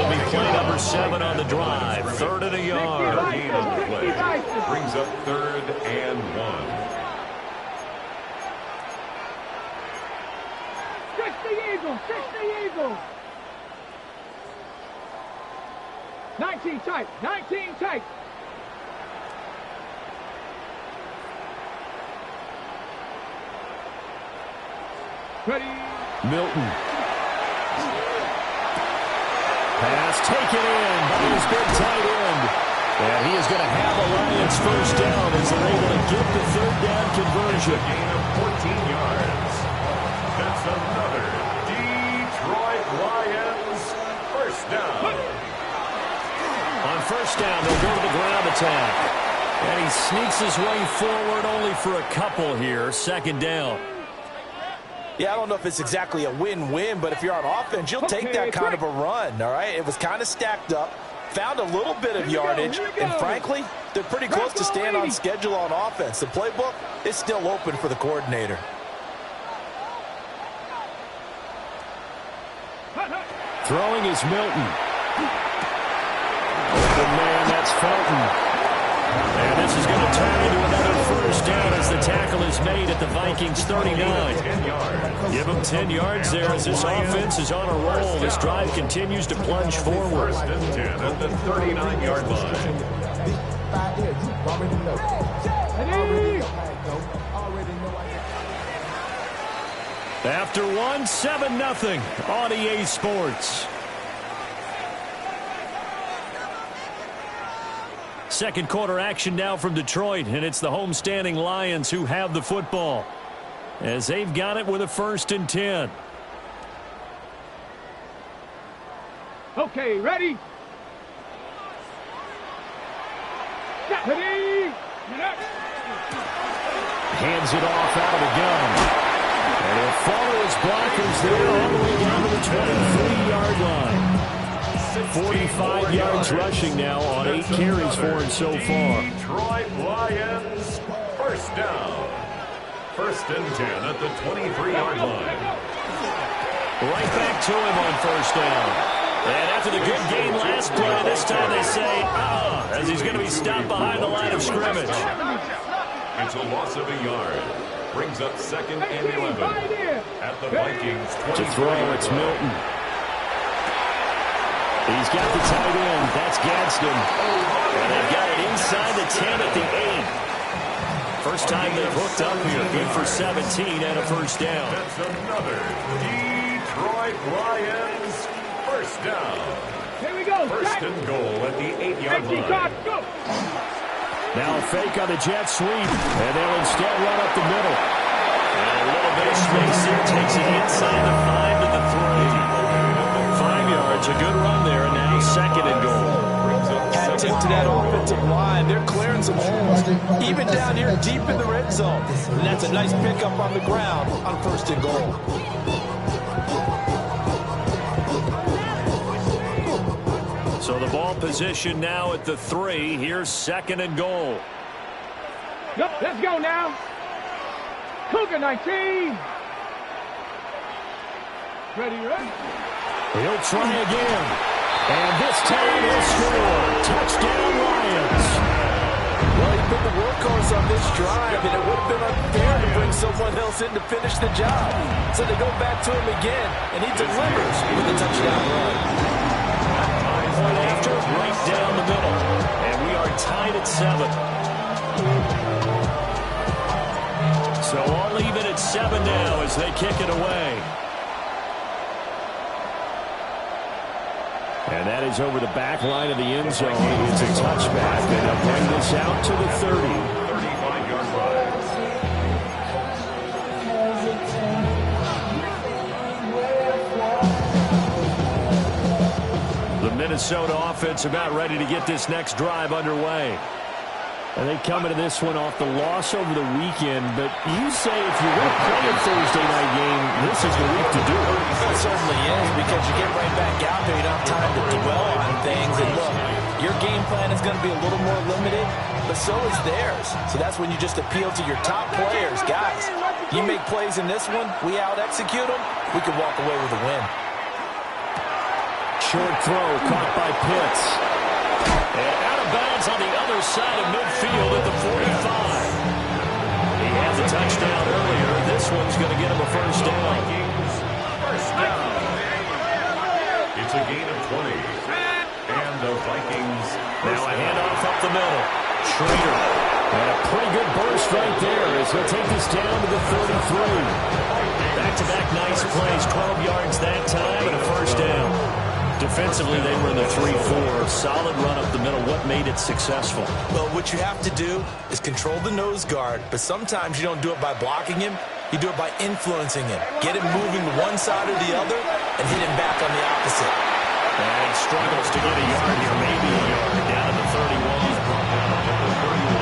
will be play number 7 on the drive. 3rd and a yard. Gain on the play. Brings up 3rd and 1. Stretch the eagle. Stretch the eagle. 19 tight. 19 tight. Ready. Milton. Pass taken in by his big tight end. And he is going to have a Lions first down as they're able to get the 3rd down conversion. Gain of 14 yards. That's another Detroit Lions first down. On first down, they'll go to the ground attack. And he sneaks his way forward only for a couple here. 2nd down. Yeah, I don't know if it's exactly a win-win, but if you're on offense, you'll take that kind of a run, all right? It was kind of stacked up, found a little bit of yardage, and frankly, they're pretty close to staying on schedule on offense. The playbook is still open for the coordinator. Throwing is Milton. Open man, that's Felton. And this is going to turn into another first down as the tackle is made at the Vikings 39. Give them 10 yards there as this offense is on a roll. This drive continues to plunge forward. 1st and 10 at the 39-yard line. After one, 7-0 on EA Sports. Second quarter action now from Detroit, and it's the homestanding Lions who have the football as they've got it with a 1st and 10. Okay, ready? Ready? Hands it off out of the gun. And he'll follow his blockers there all the way down to the 23-yard line. 45 yards rushing now on 8 carries for him so far. Detroit Lions first down. 1st and 10 at the 23-yard line. Right back to him on first down. And after the good game last play, this time they say, as he's going to be stopped behind the line of scrimmage. It's a loss of a yard. Brings up 2nd and 11 at the Vikings 20. To throw, it's Milton. He's got the tight end. That's Gadsden. And they've got it inside the 10 at the 8. First time they've hooked up here. Good for 17 and a first down. That's another Detroit Lions first down. Here we go. 1st and goal at the 8-yard line. Now a fake on the jet sweep. And they'll instead run up the middle. And a little bit of space here. Takes it inside the 5 to the 3. 5 yards, a good run there, and now 2nd and goal. Hat tip to that offensive line. They're clearing some holes, even down here deep in the red zone. And that's a nice pickup on the ground on 1st and goal. So the ball position now at the 3. Here's 2nd and goal. Yep, let's go now. Cougar 19. Ready, ready? He'll try again. And this time he'll score. Touchdown, Lions. Well, he's been the workhorse on this drive, and it would have been unfair to bring someone else in to finish the job. So they go back to him again, and he delivers with a touchdown run. Point after, right down the middle. And we are tied at 7. So all even at 7 now as they kick it away. And that is over the back line of the end zone. It's a touchback, and they'll bring this out to the 30. 35-yard line. The Minnesota offense about ready to get this next drive underway. And they come into this one off the loss over the weekend. But you say if you're going to play a Thursday night game, this is the week to do it. It certainly is, because you get right back out there. You don't have time to dwell on things. And look, your game plan is going to be a little more limited, but so is theirs. So that's when you just appeal to your top players. Guys, you make plays in this one, we out-execute them, we can walk away with a win. short throw caught by Pitts. And out of bounds on the other side of midfield at the 45. He had the touchdown earlier. This one's going to get him a first down. First down. It's a gain of 20. And the Vikings. Now a handoff up the middle. Schrader. And a pretty good burst right there as he'll take this down to the 33. Back-to-back nice plays. 12 yards that time and a first down. Defensively, they were in the 3-4. Solid run up the middle. What made it successful? Well, what you have to do is control the nose guard, but sometimes you don't do it by blocking him. You do it by influencing him. Get him moving to one side or the other and hit him back on the opposite. And struggles to get a yard here. Maybe a yard down at the 31.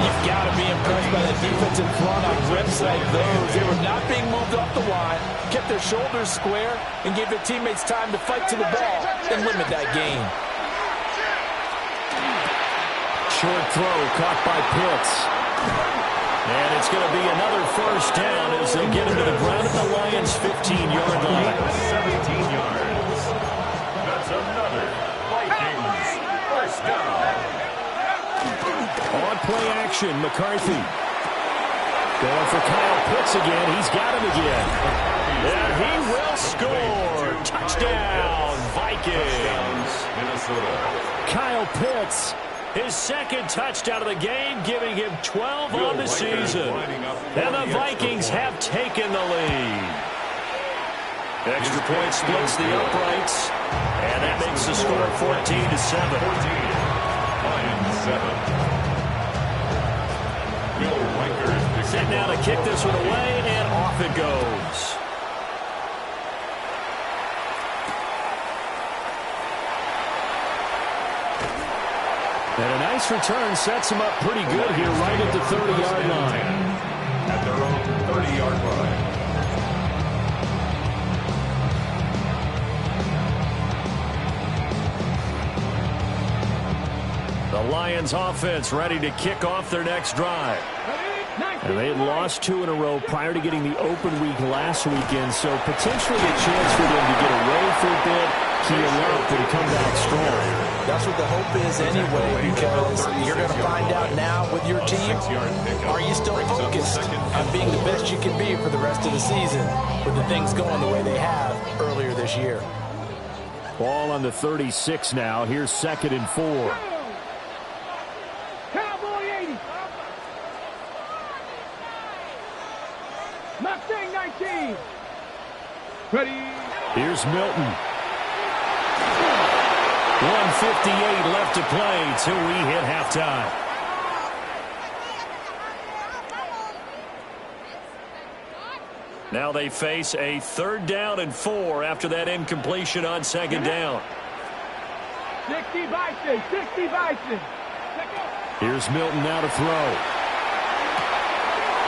You've got to be impressed by the defensive front on rips like those. They were not being moved up the line, kept their shoulders square, and gave their teammates time to fight to the ball and limit that gain. Short throw caught by Pitts. And it's going to be another first down as they get him to the ground at the Lions' 15-yard line. 17 yards. That's another Vikings first down. On play action, McCarthy. Going for Kyle Pitts again. He's got him again. And he will score. Touchdown, Vikings. Minnesota. Kyle Pitts, his second touchdown of the game, giving him 12 on the season. And the Vikings have taken the lead. Extra point splits the uprights. And that makes the score 14-7. 14. Lions 7. Set now to kick this one away, and off it goes. And a nice return sets him up pretty good here right at the 30-yard line. At their own 30-yard line. The Lions offense ready to kick off their next drive. And they had lost 2 in a row prior to getting the open week last weekend, so potentially a chance for them to get away for a bit, heal up, and come back strong. That's what the hope is anyway, because you're going to find out now with your team, are you still focused on being the best you can be for the rest of the season with the things going the way they have earlier this year? Ball on the 36 now. Here's 2nd and 4. Mustang 19. Ready. Here's Milton. 1:58 left to play till we hit halftime. Now they face a 3rd down and 4 after that incompletion on 2nd down. 60 Bison. 60 Bison. Here's Milton now to throw.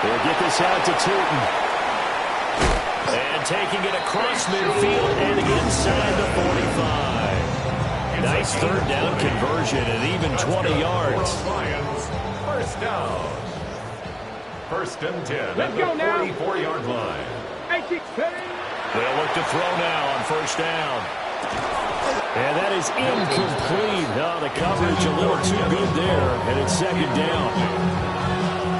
They'll get this out to Tootin. And taking it across midfield and inside the 45. Nice 3rd down conversion and even 20 yards. Lions, first down. 1st and 10 Let's at go the now. 44-yard line. They'll look to throw now on 1st down. And that is incomplete. Oh, the coverage a little too good there, and it's 2nd down.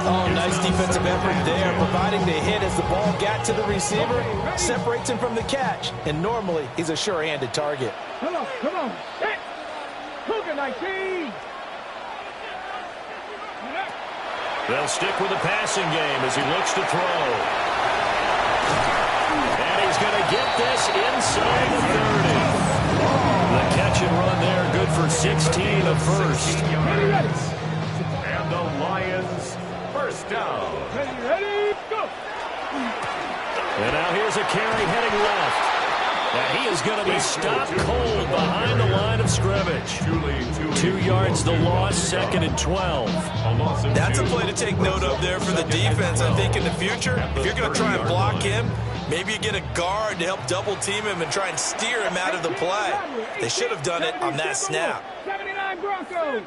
Oh, nice defensive effort there, providing the hit as the ball got to the receiver, separates him from the catch, and normally he's a sure-handed target. Come on, come on. Hit. Cougar 19. They'll stick with the passing game as he looks to throw. And he's going to get this inside the 30. The catch and run there, good for 16 of first. And the Lions, first down. Ready, go. And now here's a carry heading left. And he is going to be stopped cold behind the line of scrimmage. 2 yards the loss, 2nd and 12. That's a play to take note of there for the defense. I think in the future, if you're going to try and block him, maybe you get a guard to help double team him and try and steer him out of the play. They should have done it on that snap. 79 Broncos.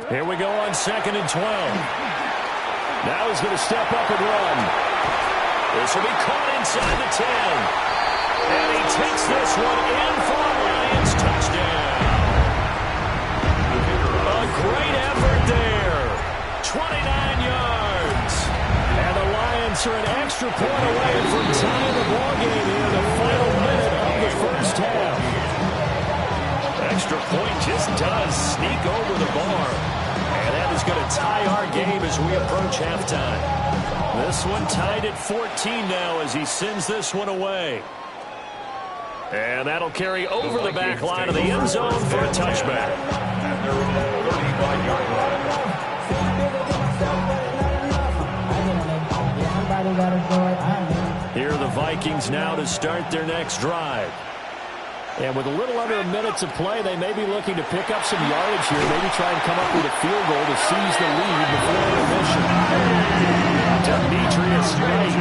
Here we go on 2nd and 12. Now he's going to step up and run. This will be caught inside the 10. And he takes this one in for a Lions touchdown. A great effort there. 29 yards. And the Lions are an extra point away from tying the ballgame here in the final minute of the first half. Extra point just does sneak over the bar. And that is going to tie our game as we approach halftime. This one tied at 14 now as he sends this one away. And that'll carry over the back line of the end zone for a touchback. At their own 35-yard line. Here are the Vikings now to start their next drive. And with a little under a minute to play, they may be looking to pick up some yardage here, maybe try and come up with a field goal to seize the lead before intermission. Demetrius Knight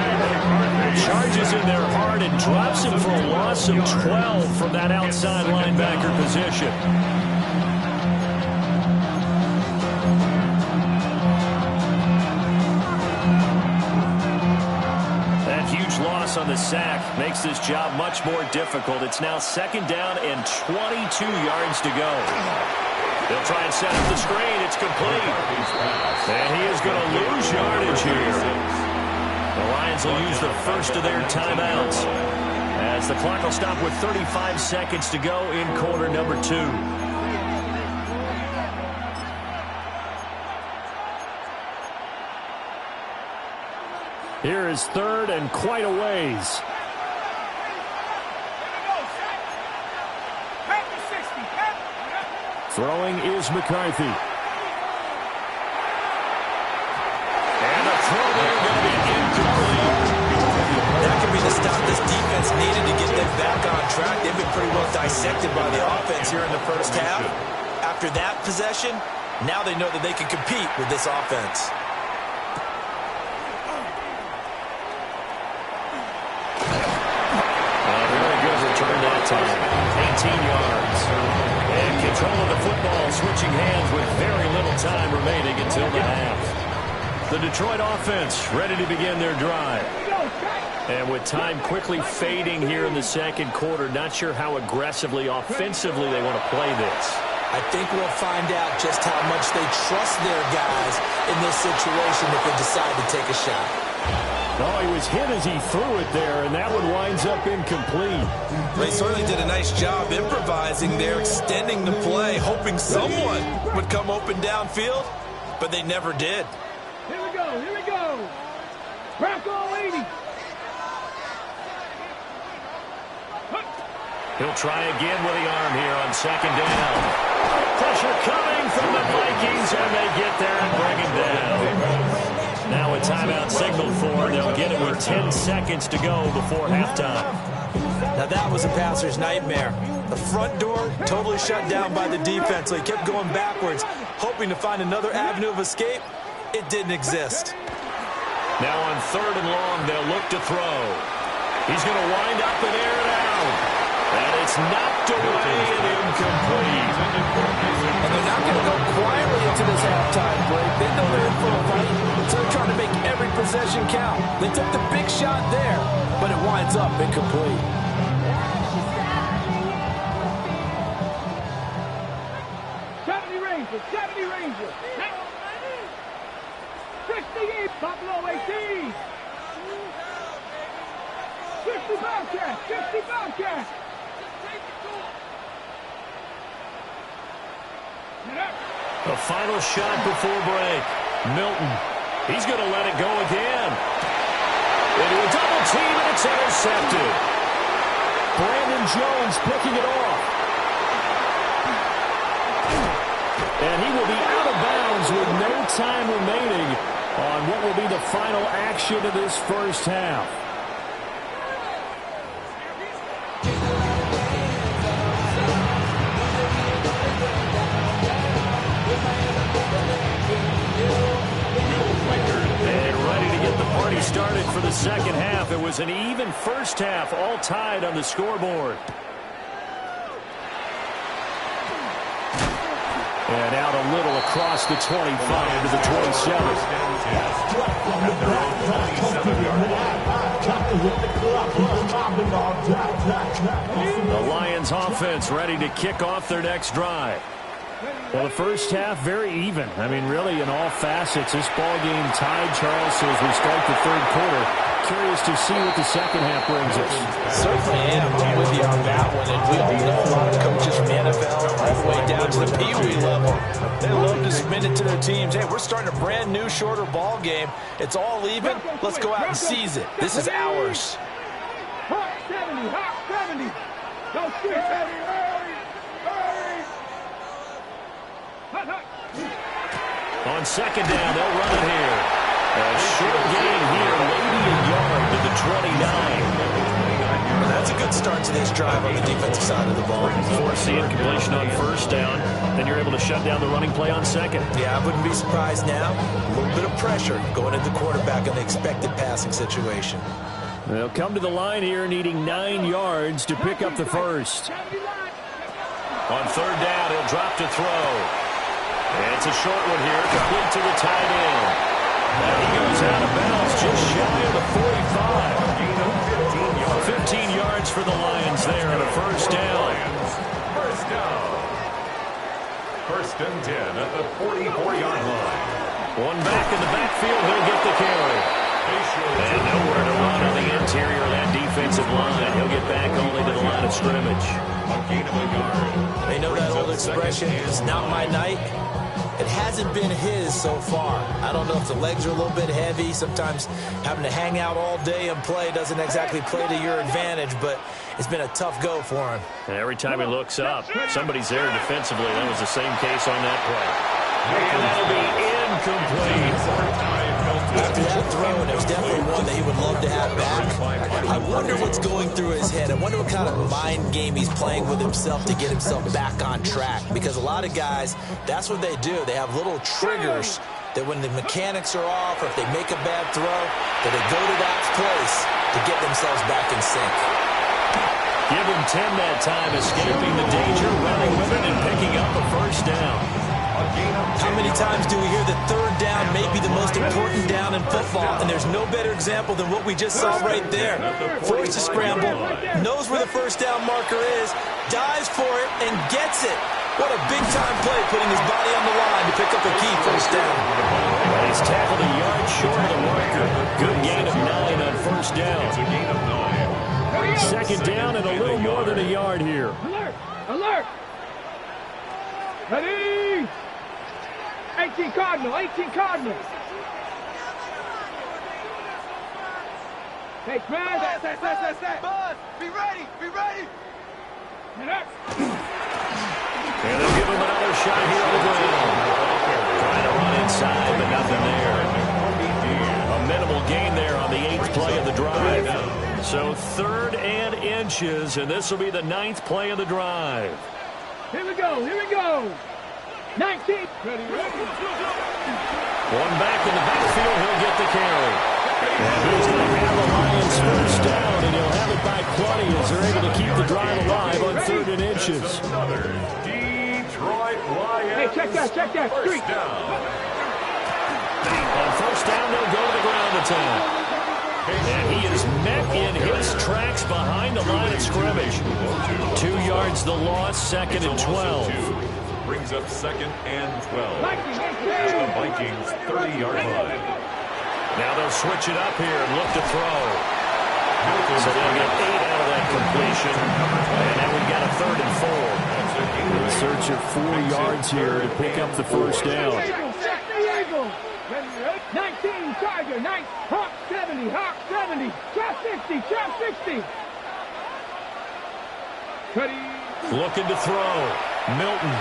charges in their heart and drops him for a loss of 12 from that outside linebacker position. Huge loss on the sack makes this job much more difficult. It's now second down and 22 yards to go. They'll try and set up the screen. It's complete. And he is going to lose yardage here. The Lions will use the first of their timeouts as the clock will stop with 35 seconds to go in quarter number 2. Here is third and quite a ways. Throwing is McCarthy. And the throw there going to be incomplete. That could be the stop this defense needed to get them back on track. They've been pretty well dissected by the offense here in the first half. After that possession, now they know that they can compete with this offense. Time. 18 yards. And control of the football, switching hands with very little time remaining until the half. The Detroit offense ready to begin their drive. And with time quickly fading here in the second quarter, not sure how aggressively, offensively they want to play this. I think we'll find out just how much they trust their guys in this situation if they decide to take a shot. Oh, he was hit as he threw it there, and that one winds up incomplete. They certainly did a nice job improvising there, extending the play, hoping someone would come open downfield, but they never did. Here we go, here we go. Crack all 80. He'll try again with the arm here on second down. Pressure coming from the Vikings, and they get there and bring him down. Now a timeout signaled for. They'll get it with 10 seconds to go before halftime. Now that was a passer's nightmare. The front door totally shut down by the defense, so he kept going backwards, hoping to find another avenue of escape. It didn't exist. Now on third and long, they'll look to throw. He's going to wind up and air it out. And it's knocked away and incomplete. And they're not going to go quietly into this halftime break. They know they're in for a fight, so they're trying to make every possession count. They took the big shot there, but it winds up incomplete. Rangers, 70 Rangers. 68, Buffalo 18. 60 Bobcats, 60 Bobcats. A final shot before break. Milton. He's going to let it go again. Into a double team, and it's intercepted. Brandon Jones picking it off. And he will be out of bounds with no time remaining on what will be the final action of this first half. Started for the second half. It was an even first half, all tied on the scoreboard. And out a little across the 25 to the 27. The Lions offense ready to kick off their next drive. Well, the first half, very even. I mean, really, in all facets, this ball game tied, Charles, so as we start the third quarter. Curious to see what the second half brings us. Certainly am. I'm with you on that one. And we all know a lot of coaches from the NFL all the way down to the Pee Wee level. They love to submit it to their teams. Hey, we're starting a brand new, shorter ball game. It's all even. Let's go out and seize it. This is ours. Hawk 70, Hawk 70. Go shoot, Eddie. On second down, they'll run it here. A short gain here, maybe a yard to the 29. That's a good start to this drive on the defensive side of the ball. Force the incompletion on first down, then you're able to shut down the running play on second. Yeah, I wouldn't be surprised now. A little bit of pressure going at the quarterback in the expected passing situation. They'll come to the line here needing 9 yards to pick up the first. On third down, he'll drop to throw. And it's a short one here, complete to the tight end. And he goes out of bounds just shy of the 45. 15 yards for the Lions there on a first down. First and 10 at the 44-yard line. One back in the backfield, he'll get the carry. And nowhere to run on the interior of that defensive line. He'll get back only to the line of scrimmage. A gain of a yard. They know that old expression, it's not my night. It hasn't been his so far. I don't know if the legs are a little bit heavy. Sometimes having to hang out all day and play doesn't exactly play to your advantage, but it's been a tough go for him. And every time he looks up, somebody's there defensively. That was the same case on that play. And that'll be incomplete. After that throw, and it was definitely one that he would love to have back. I wonder what's going through his head. I wonder what kind of mind game he's playing with himself to get himself back on track. Because a lot of guys, that's what they do. They have little triggers that when the mechanics are off or if they make a bad throw, that they go to that place to get themselves back in sync. Give him 10 that time, escaping the danger, running with it, and picking up a first down. How many times do we hear that third down may be the most important down in football, and there's no better example than what we just saw right there. Forced to scramble, knows where the first down marker is, dives for it, and gets it. What a big-time play, putting his body on the line to pick up a key first down. He's tackled a yard short of the marker. Good gain of 9 on first down. It's a gain of 9. Second down and a little more than a yard here. Alert! Alert! Ready! 18 Cardinal, 18 Cardinal. Hey, man, set. Buzz, be ready, be ready. Get up. And they'll give him another shot here on the ground. Trying to run inside, but nothing there. A minimal gain there on the 8th play of the drive. So 3rd and inches, and this will be the 9th play of the drive. Here we go, here we go. 19. Ready. One back in the backfield, he'll get the carry. And he's going to have the Lions first down, and he'll have it by plenty as they're able to keep the drive alive on 3rd and inches. Detroit Lions. Hey, check that. First down. On first down, they'll go to the ground the time. And he is met in his tracks behind the line of scrimmage. 2 yards the loss, 2nd and 12. Brings up 2nd and 12. At the Vikings 30-yard line. Now they'll switch it up here and look to throw. So they'll get 8 out of that completion. And then we've got a 3rd and 4. In search of 4 yards here to pick up the first down. 19 Charger, 9 Hawk 70, Hawk 70, Trap 60, Trap 60. Ready. Looking to throw. Milton.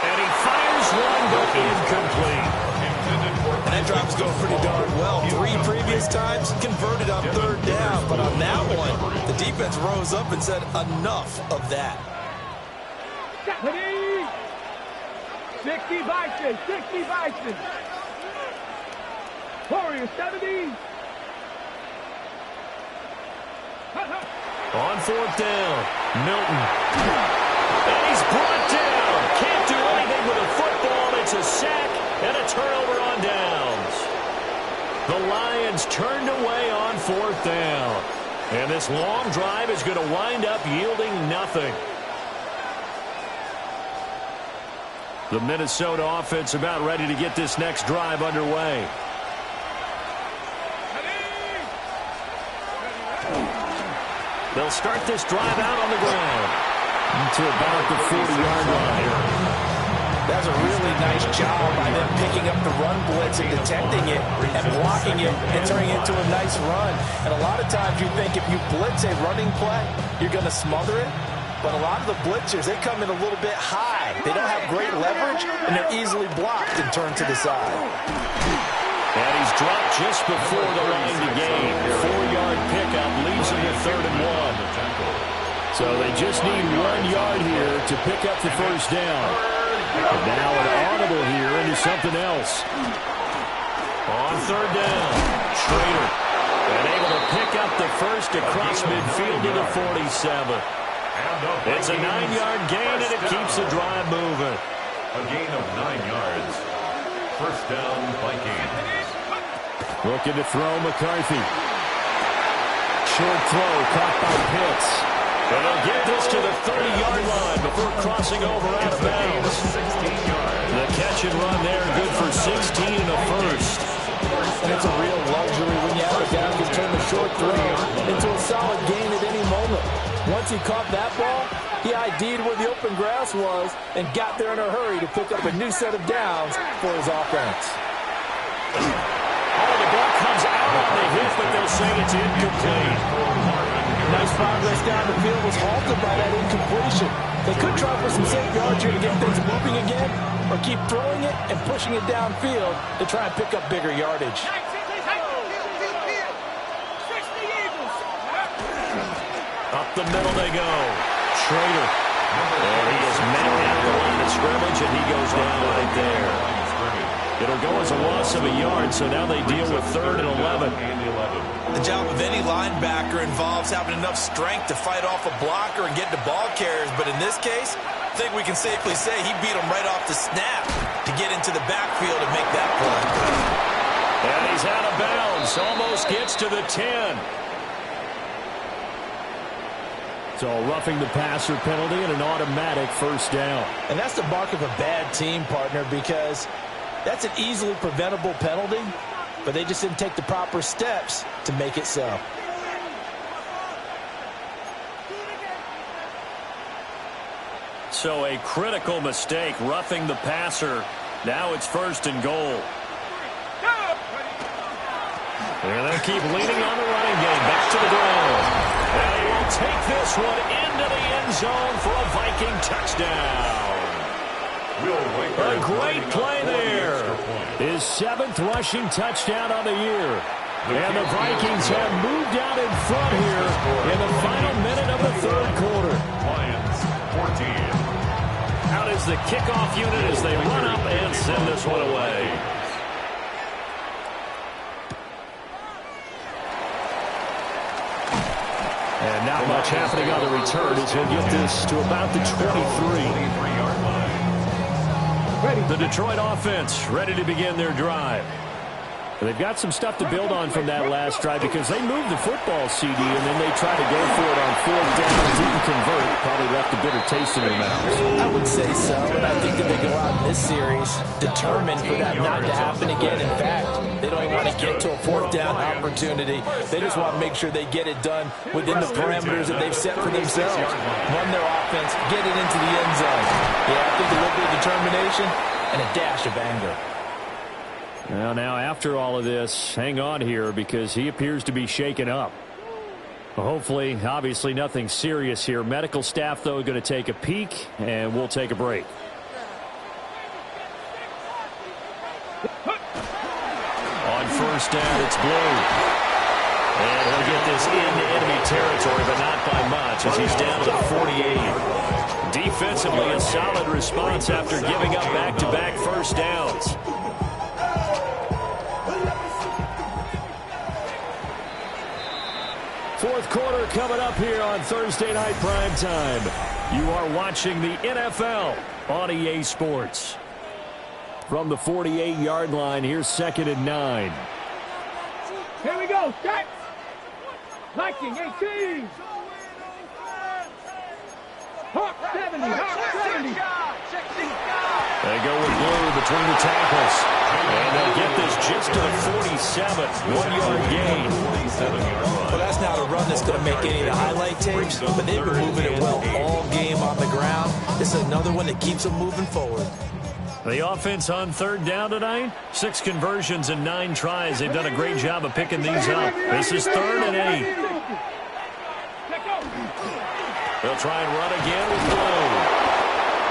And he fires one, but incomplete. And that drive is going pretty darn well. 3 previous times converted on 3rd down. But on that one, the defense rose up and said, enough of that. Ready. 60 Bison, 60 Bison. Warrior 70. On 4th down, Milton. And he's brought down. Can't do anything with a football. It's a sack and a turnover on downs. The Lions turned away on 4th down. And this long drive is going to wind up yielding nothing. The Minnesota offense about ready to get this next drive underway. They'll start this drive out on the ground to about the 40-yard line. That's a really nice job by them picking up the run blitz and detecting it and blocking it and turning it into a nice run. And a lot of times you think if you blitz a running play, you're going to smother it. But a lot of the blitzers, they come in a little bit high. They don't have great leverage, and they're easily blocked and turned to the side. And he's dropped just before the line to gain. 4-yard pickup leaves him with 3rd and 1. So they just need 1 yard here to pick up the first down. And now an audible here into something else. On 3rd down, Schrader. And able to pick up the first across midfield to the 47. It's a 9-yard gain, and it keeps the drive moving. A gain of 9 yards. First down, Vikings. Looking to throw McCarthy. Short throw caught by Pitts. And they'll get this to the 30-yard line before crossing over out of bounds. The catch and run there, good for 16 and a first. And it's a real luxury when you have a guy who can turn the short throw into a solid gain at any moment. Once he caught that ball, he ID'd where the open grass was and got there in a hurry to pick up a new set of downs for his offense. The ball comes out on the hit, but they'll say it's incomplete. Nice progress down the field was halted by that incompletion. They could try for some safe yards here to get things moving again, or keep throwing it and pushing it downfield to try and pick up bigger yardage. Up the middle they go. Schrader. And he is met at the line of scrimmage, and he goes down right there. It'll go as a loss of a yard, so now they deal with 3rd and 11. The job of any linebacker involves having enough strength to fight off a blocker and get to ball carriers, but in this case, I think we can safely say he beat him right off the snap to get into the backfield and make that play. And he's out of bounds, almost gets to the 10. So roughing the passer penalty and an automatic first down. And that's the mark of a bad team, partner, because that's an easily preventable penalty, but they just didn't take the proper steps to make it so. So a critical mistake, roughing the passer. Now it's 1st and goal. And they'll keep leaning on the running game. Back to the ground. And he will take this one into the end zone for a Viking touchdown. A great play there. His 7th rushing touchdown on the year. And the Vikings have moved out in front here in the final minute of the 3rd quarter. Lions, 14. Out is the kickoff unit as they run up and send this one away. And not much happening on the return as he'll get this to about the 23-yard line. The Detroit offense ready to begin their drive. They've got some stuff to build on from that last drive because they moved the football, CD, and then they tried to go for it on 4th down and didn't convert. Probably left a bitter taste in their mouths. I would say so, and I think that they go out in this series determined for that not to happen again. In fact, they don't even want to get to a 4th down opportunity. They just want to make sure they get it done within the parameters that they've set for themselves. Run their offense, get it into the end zone. Yeah, I think a little bit of determination and a dash of anger. Well, now after all of this, hang on here because he appears to be shaken up. Hopefully, obviously nothing serious here. Medical staff, though, going to take a peek, and we'll take a break. On 1st down, it's Blue. And he'll get this into enemy territory, but not by much as he's down to the 48. Defensively, a solid response after giving up back-to-back first downs. Fourth quarter coming up here on Thursday Night Prime Time. You are watching the NFL on EA Sports. From the 48-yard line, here's 2nd and 9. Here we go. Start. Viking 18. Hawk 70, Hawk 70. They go with blue between the tackles. And they'll get this just to the 47. 1-yard gain. Well, that's not a run that's going to make any of the highlight tapes, but they've been moving it well all game on the ground. This is another one that keeps them moving forward. The offense on third down tonight, 6 conversions and 9 tries. They've done a great job of picking these up. This is 3rd and 8. They'll try and run again with blue.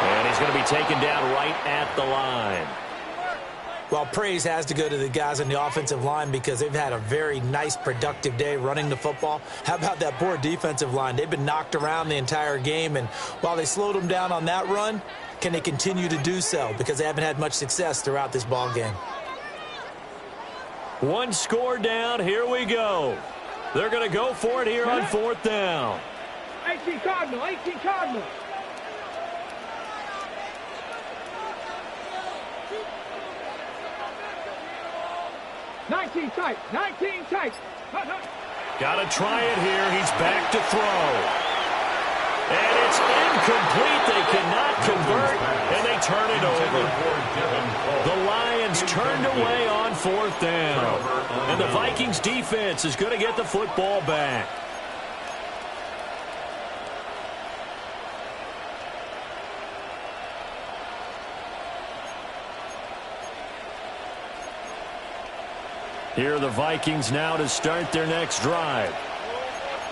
And he's going to be taken down right at the line. Well, praise has to go to the guys on the offensive line because they've had a very nice, productive day running the football. How about that poor defensive line? They've been knocked around the entire game, and while they slowed them down on that run, can they continue to do so? Because they haven't had much success throughout this ball game. 1 score down. Here we go. They're going to go for it here on 4th down. 18 Cardinal, 18 Cardinal. Tight, 19 tight. Got to try it here. He's back to throw. And it's incomplete. They cannot convert, and they turn it over. The Lions turned away on 4th down. And the Vikings defense is going to get the football back. Here are the Vikings now to start their next drive.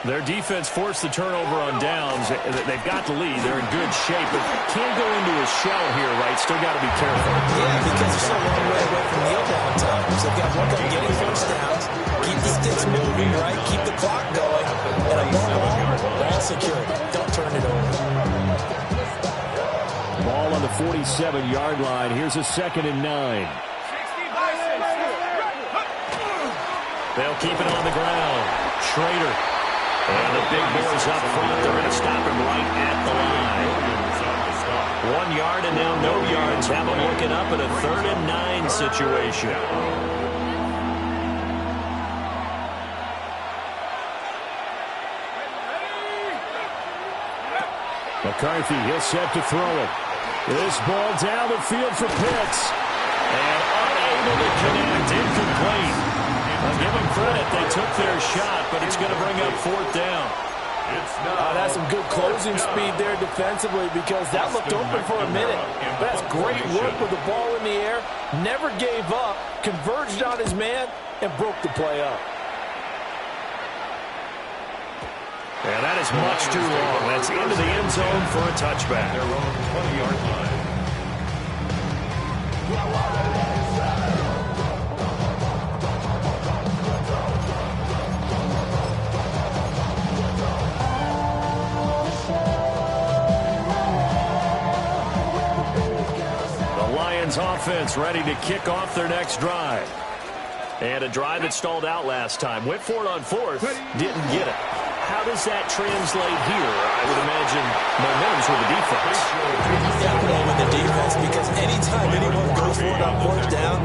Their defense forced the turnover on downs. They've got the lead. They're in good shape, but can't go into a shell here, right? Still got to be careful. Yeah, because they're so long way away from kneel down times. They've got to work on getting first downs, keep the sticks moving, right? Keep the clock going. And above all, ball security. Don't turn it over. Ball on the 47-yard line. Here's a 2nd and 9. They'll keep it on the ground. Schrader. And the big boys up front. They're going to stop him right at the line. 1 yard and now no yards. Have them looking up at a 3rd and 9 situation. McCarthy, he'll set to throw it. This ball down the field for Pitts. And unable to connect. Incomplete. I'll give them credit. They took their shot, but it's going to bring up 4th down. That's some good closing speed there defensively because that looked open for a minute. But that's great work with the ball in the air. Never gave up, converged on his man, and broke the play up. And that is much too long. That's into the end zone for a touchback. Their own 20-yard line. Offense ready to kick off their next drive. And a drive that stalled out last time. Went for it on 4th. Didn't get it. How does that translate here? I would imagine momentum's with the defense. Definitely with the defense because anytime anyone goes for it on 4th down,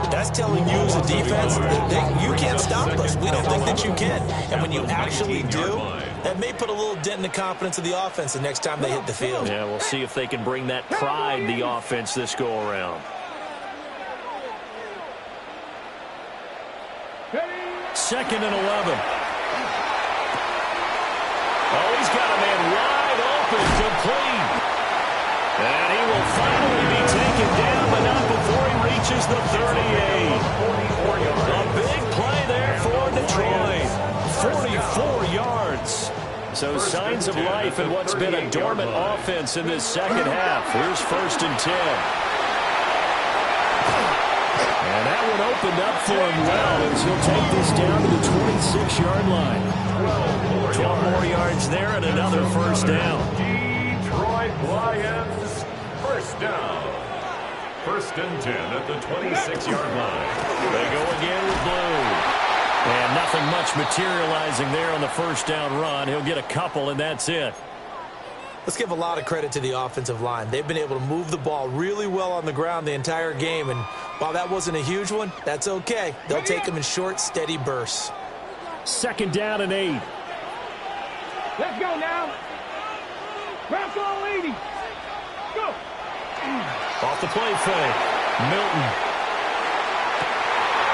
that's telling you as a defense that you can't stop us. We don't think that you can. And when you actually do, that may put a little dent in the confidence of the offense the next time they hit the field. Yeah, we'll see if they can bring that pride to the offense this go-around. 2nd and 11. Oh, he's got a man wide open, complete. And he will finally be taken down, but not before he reaches the 38. A big play there for Detroit. 44 yards. So signs of life in what's been a dormant offense in this second half. Here's 1st and 10. And that one opened up for him well as he'll take this down to the 26-yard line. 12 more yards there and another 1st down. Detroit Lions, 1st down. 1st and 10 at the 26-yard line. They go again with blue. And nothing much materializing there on the 1st down run. He'll get a couple, and that's it. Let's give a lot of credit to the offensive line. They've been able to move the ball really well on the ground the entire game, and while that wasn't a huge one, that's okay. They'll take them in short, steady bursts. 2nd down and 8. Let's go now. Back on, lady. Go. Off the play fake. Milton.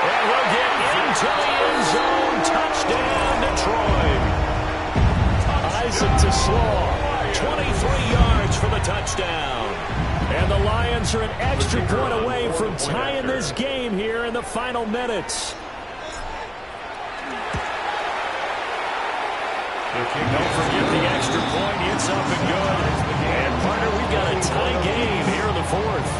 And he'll get into the end zone. Touchdown, Detroit. Isaac TeSlaa, 23 yards for the touchdown. And the Lions are an extra point away from tying this game here in the final minutes. Don't forget the extra point. It's up and good. And, partner, we've got a tie game here in the fourth.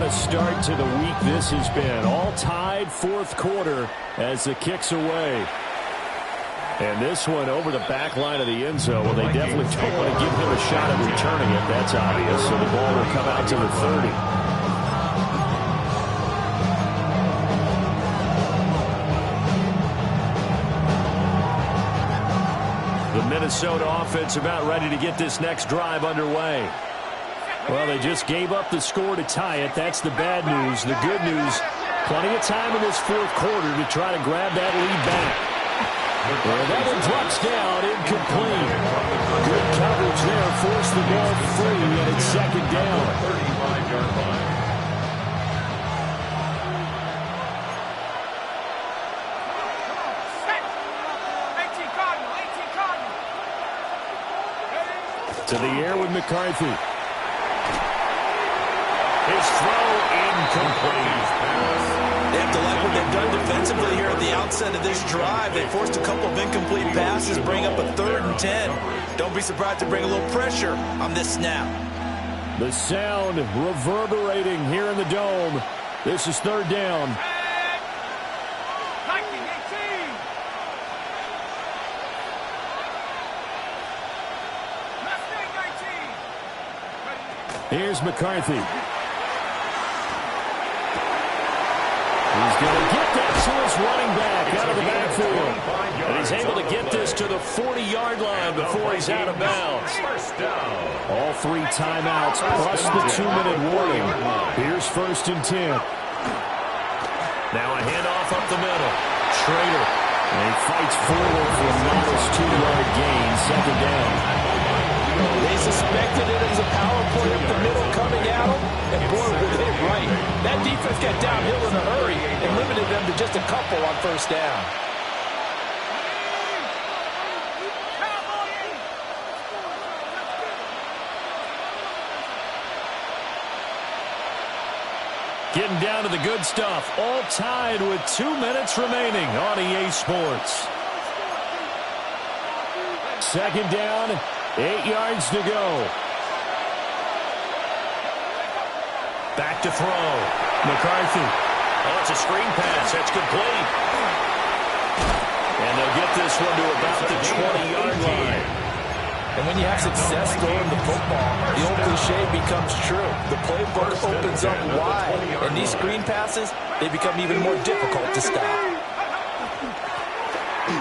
Start to the week this has been. All tied fourth quarter as the kick's away. And this one over the back line of the end zone. Well, they definitely don't want to give him a shot at returning it. That's obvious. So the ball will come out to the 30. The Minnesota offense about ready to get this next drive underway. Well, they just gave up the score to tie it. That's the bad news. The good news, plenty of time in this fourth quarter to try to grab that lead back. Well, that one drops down, incomplete. Good coverage there, forced the ball free, and it's second down. 35-yard line. To the air with McCarthy. His throw incomplete. They have to like what they've done defensively here at the outset of this drive. They forced a couple of incomplete passes, bring up a 3rd and 10. Don't be surprised to bring a little pressure on this snap. The sound reverberating here in the dome. This is 3rd down. Here's McCarthy. He's going to get that to his running back out of the backfield. And he's able to get this to the 40-yard line before he's out of bounds. All 3 timeouts plus the 2-minute warning. Here's 1st and 10. Now a handoff up the middle. Schrader. And he fights forward for a modest 2-yard gain. 2nd down. They suspected it as a power play up the middle coming at them, and boy, were they right. That defense got downhill in a hurry and limited them to just a couple on 1st down. Getting down to the good stuff. All tied with 2 minutes remaining on EA Sports. 2nd down. 8 yards to go. Back to throw. McCarthy. Oh, it's a screen pass. That's complete. And they'll get this one to about the 20-yard line. And when you have success throwing the football, the old cliche becomes true. The playbook opens up wide. And these screen passes, they become even more difficult to stop.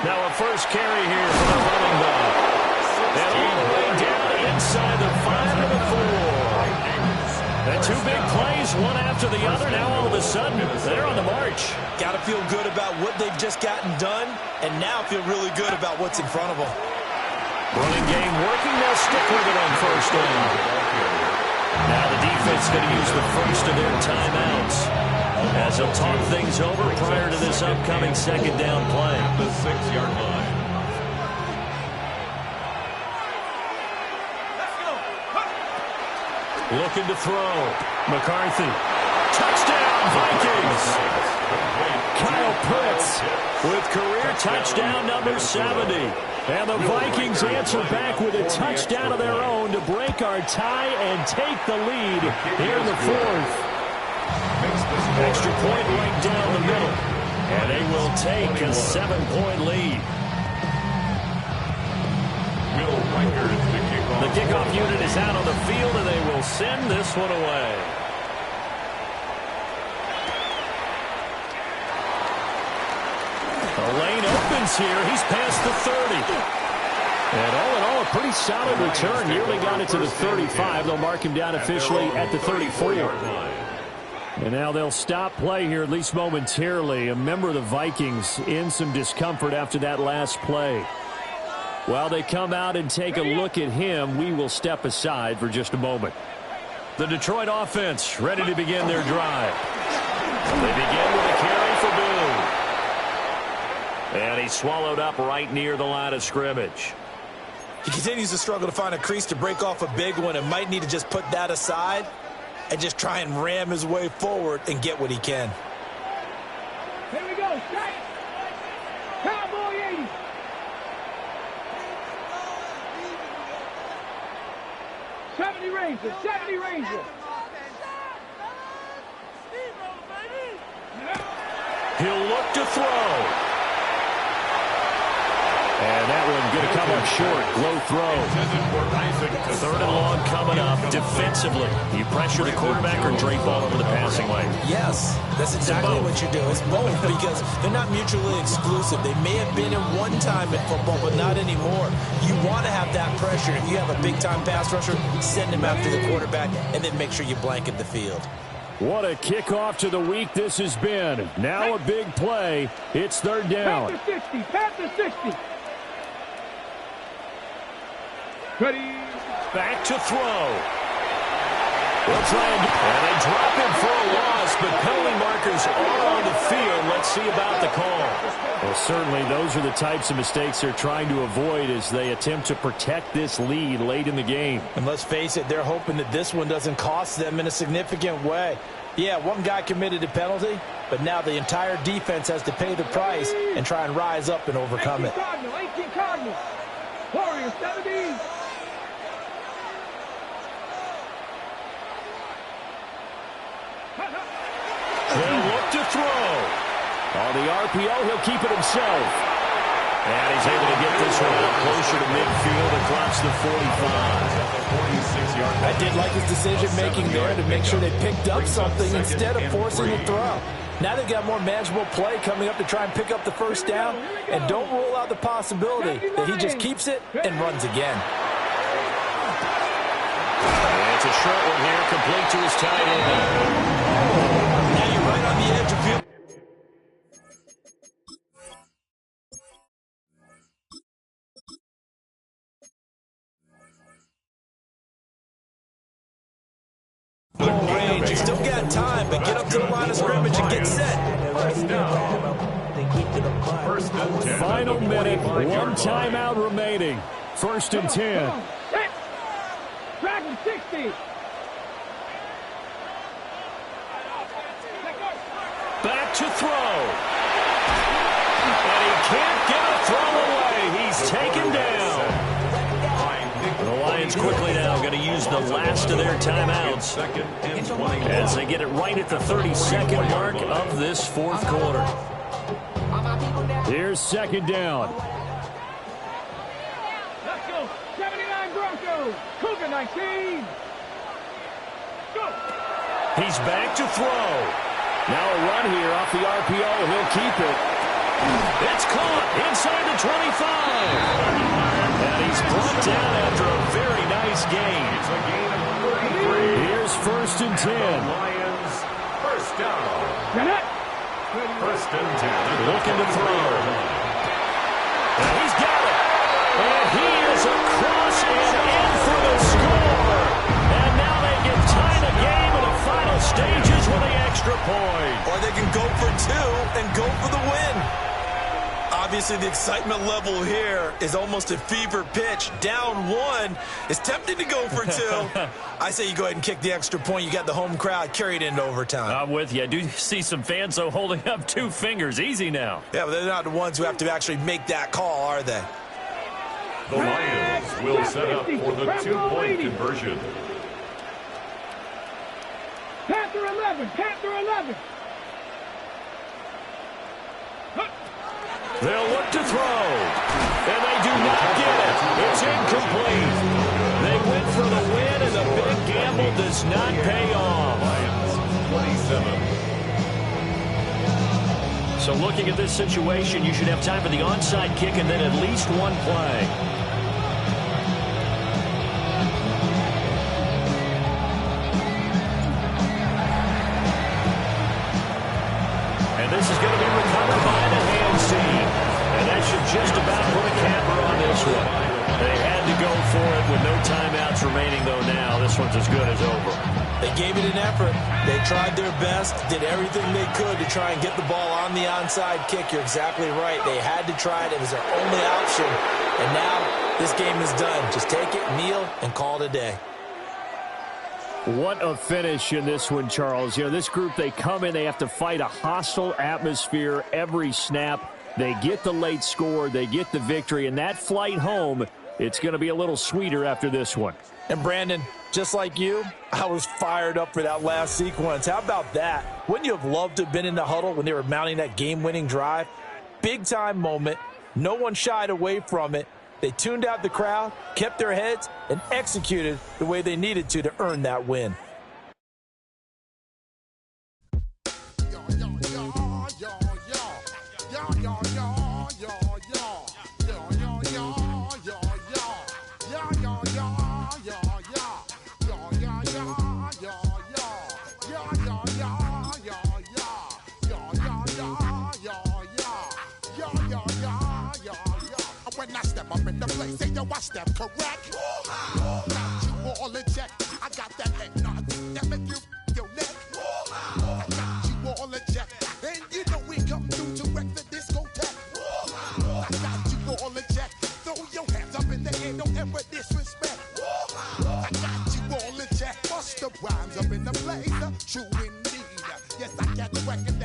Now a first carry here for the running back. And all the way down inside the 5 of the 4. And 2 big plays, one after the other. Now all of a sudden, they're on the march. Got to feel good about what they've just gotten done, and now feel really good about what's in front of them. Running game working. They'll stick with it on 1st down. Now the defense going to use the first of their timeouts as they'll talk things over prior to this upcoming 2nd down play. The 6-yard line. Looking to throw. McCarthy. Touchdown, Vikings. Kyle Pitts with career touchdown number 70. And the Vikings answer back with a touchdown of their own to break our tie and take the lead here in the 4th. Extra point right down the middle. And they will take a 7-point lead. Will Riker is the kickoff. The kickoff unit is out on the field, and they will send this one away. The lane opens here. He's past the 30. And all in all, a pretty solid return. Nearly got it to the 35. They'll mark him down officially at the 34. And now they'll stop play here, at least momentarily. A member of the Vikings in some discomfort after that last play. While they come out and take a look at him, we will step aside for just a moment. The Detroit offense ready to begin their drive. They begin with a carry for Boone. And he's swallowed up right near the line of scrimmage. He continues to struggle to find a crease to break off a big one and might need to just put that aside and just try and ram his way forward and get what he can. Here we go, strike. Cowboy 80. Ranger, 70 Ranger. He'll look to throw. And that one going to come up short. Low throw. Third and long coming up. Defensively, you pressure the quarterback or drape all over the passing lane? Yes, that's exactly what you do. It's both because they're not mutually exclusive. They may have been in one time in football, but not anymore. You want to have that pressure. If you have a big-time pass rusher, send him after the quarterback, and then make sure you blanket the field. What a kickoff to the week this has been. Now a big play. It's third down. Panther 60, Panther 60. Ready. Back to throw. They'll try and they drop him for a loss, but penalty markers are on the field. Let's see about the call. Well, certainly those are the types of mistakes they're trying to avoid as they attempt to protect this lead late in the game. And let's face it, they're hoping that this one doesn't cost them in a significant way. Yeah, one guy committed a penalty, but now the entire defense has to pay the price and try and rise up and overcome it. 18 Cardinals. Warriors 70. He'll look to throw. On the RPO, he'll keep it himself. And he's able to get this one out closer to midfield across the 45. I did like his decision-making there to make sure they picked up something instead of forcing the throw. Now they've got more manageable play coming up to try and pick up the first down. And don't rule out the possibility that he just keeps it and runs again. And it's a short one here, complete to his tight end. Now you're right on the edge of field. Range. You still got time, but get up to the line of scrimmage and get set. First and 10. Final minute, one timeout remaining. First and 10. Dragon 60. Back to throw. And he can't get a throw away. He's taken down. The Lions quickly now going to use the last of their timeouts as they get it right at the 32nd mark of this fourth quarter. Here's second down. Let's go. 79 Broncos. Cougar 19. Go. He's back to throw. Now a run here off the RPO. He'll keep it. It's caught inside the 25. And he's brought down after a very nice gain. It's a gain of 33. Here's first and 10. Lions, first down. First and 10. Looking to throw. And he's got it. And he is across and in for the score. And now they can tie the game in the final stages with the extra point. Or they can go for two and go for the win. Obviously, the excitement level here is almost a fever pitch. Down one. It's tempting to go for two. I say you go ahead and kick the extra point. You got the home crowd carried into overtime. I'm with you. I do see some fans, though, holding up two fingers. Easy now. Yeah, but they're not the ones who have to actually make that call, are they? The Lions will set up for the two-point conversion. Panther 11. Panther 11. They'll look to throw. And they do not get it. It's incomplete. They went for the win, and the big gamble does not pay off. Lions, 27. So So looking at this situation, you should have time for the onside kick and then at least one play. And this is going to be recovered by the hands team. And that should just about put a capper on this one. They had to go for it with no timeouts remaining, though now. This one's as good as over. They gave it an effort. They tried their best, did everything they could to try and get the ball on the onside kick. You're exactly right. They had to try it. It was their only option. And now this game is done. Just take it, kneel, and call it a day. What a finish in this one, Charles. You know, this group, they come in, they have to fight a hostile atmosphere every snap. They get the late score, they get the victory, and that flight home, it's going to be a little sweeter after this one. And Brandon, just like you, I was fired up for that last sequence. How about that? Wouldn't you have loved to have been in the huddle when they were mounting that game-winning drive? Big-time moment. No one shied away from it. They tuned out the crowd, kept their heads, and executed the way they needed to earn that win. When I step up in the place, say yo, I step correct. Got you all in check. I got that head nod that make you your neck. I got you all in check. And you know we come through to wreck the discotheque. I got you all in check. Throw your hands up in the air, don't ever disrespect. I got you all in check. Bust the rhymes up in the place. True indeed. Yes, I can wreck it.